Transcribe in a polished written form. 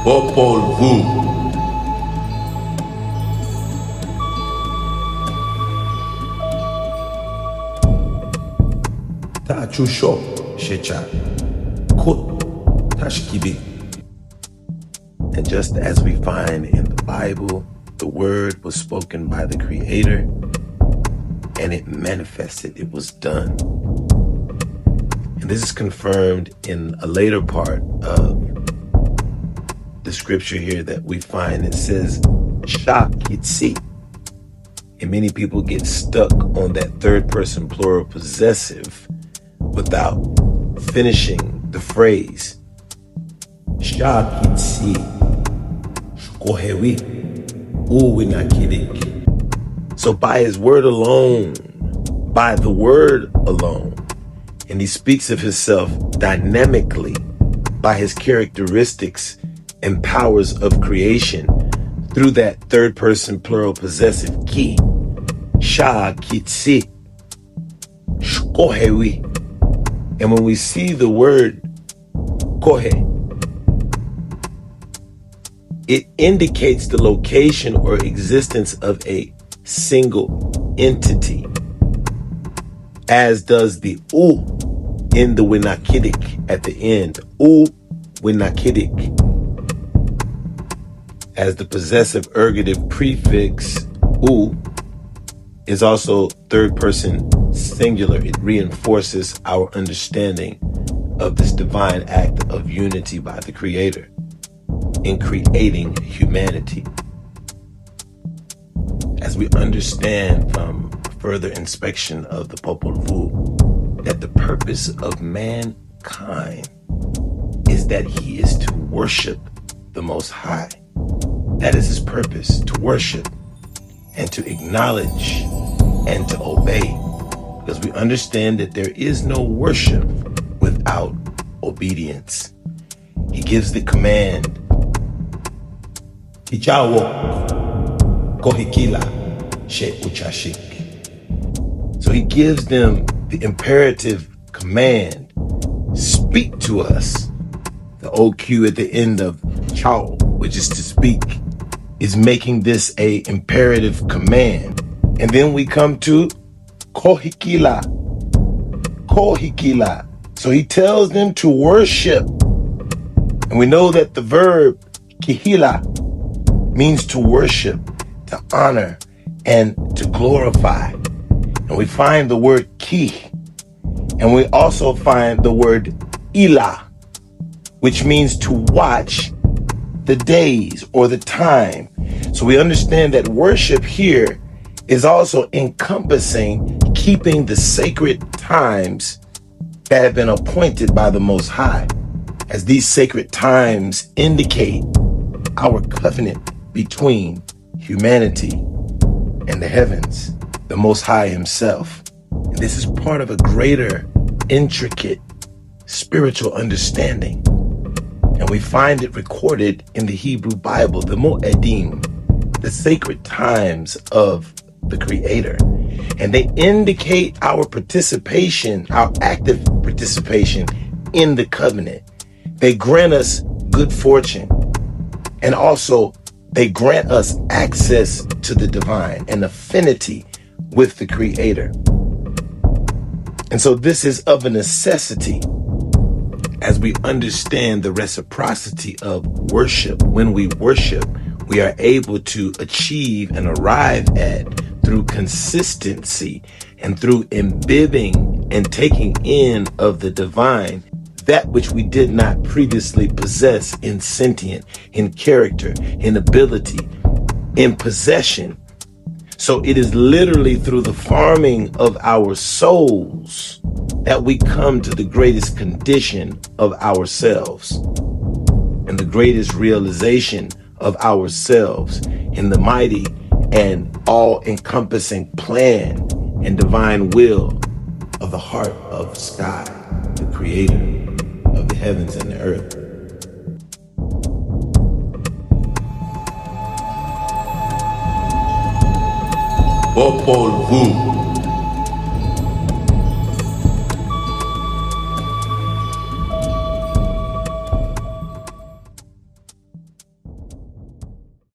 Popol Vuh. Ta chusho shecha kut tashkibi. And just as we find in the Bible, the word was spoken by the Creator and it manifested, it was done. And this is confirmed in a later part of the scripture here that we find. It says, Shakitsi. And many people get stuck on that third person plural possessive without finishing the phrase. Shakitsi. Shkohewi. Uwinakidik. So by his word alone, by the word alone, and he speaks of himself dynamically by his characteristics and powers of creation through that third person plural possessive ki. Sha kitsi shkohewi. And when we see the word kohe, it indicates the location or existence of a single entity, as does the u in the winakidik at the end. U winakidik. As the possessive ergative prefix u is also third person singular, it reinforces our understanding of this divine act of unity by the Creator in creating humanity. As we understand from further inspection of the Popol Vuh that the purpose of mankind is that he is to worship the Most High. That is his purpose, to worship and to acknowledge and to obey. Because we understand that there is no worship without obedience. He gives the command, Ijawo kohikila she uchashik. So he gives them the imperative command, speak to us. The OQ at the end of chao, which is to speak, is making this a imperative command. And then we come to kohikila. Kohikila. So he tells them to worship. And we know that the verb kihila means to worship, to honor, and to glorify. And we find the word ki. And we also find the word ila, which means to watch the days or the time. So we understand that worship here is also encompassing keeping the sacred times that have been appointed by the Most High, as these sacred times indicate our covenant between humanity and the heavens, the Most High himself. And this is part of a greater, intricate spiritual understanding. And we find it recorded in the Hebrew Bible, the Moedim, the sacred times of the Creator. And they indicate our participation, our active participation in the covenant. They grant us good fortune. And also, they grant us access to the divine and affinity with the Creator. And so this is of a necessity as we understand the reciprocity of worship. When we worship, we are able to achieve and arrive at, through consistency and through imbibing and taking in of the divine, that which we did not previously possess in sentient, in character, in ability, in possession. So it is literally through the farming of our souls that we come to the greatest condition of ourselves and the greatest realization of ourselves in the mighty and all-encompassing plan and divine will of the heart of sky, the Creator of the heavens and the earth. Popol Vuh.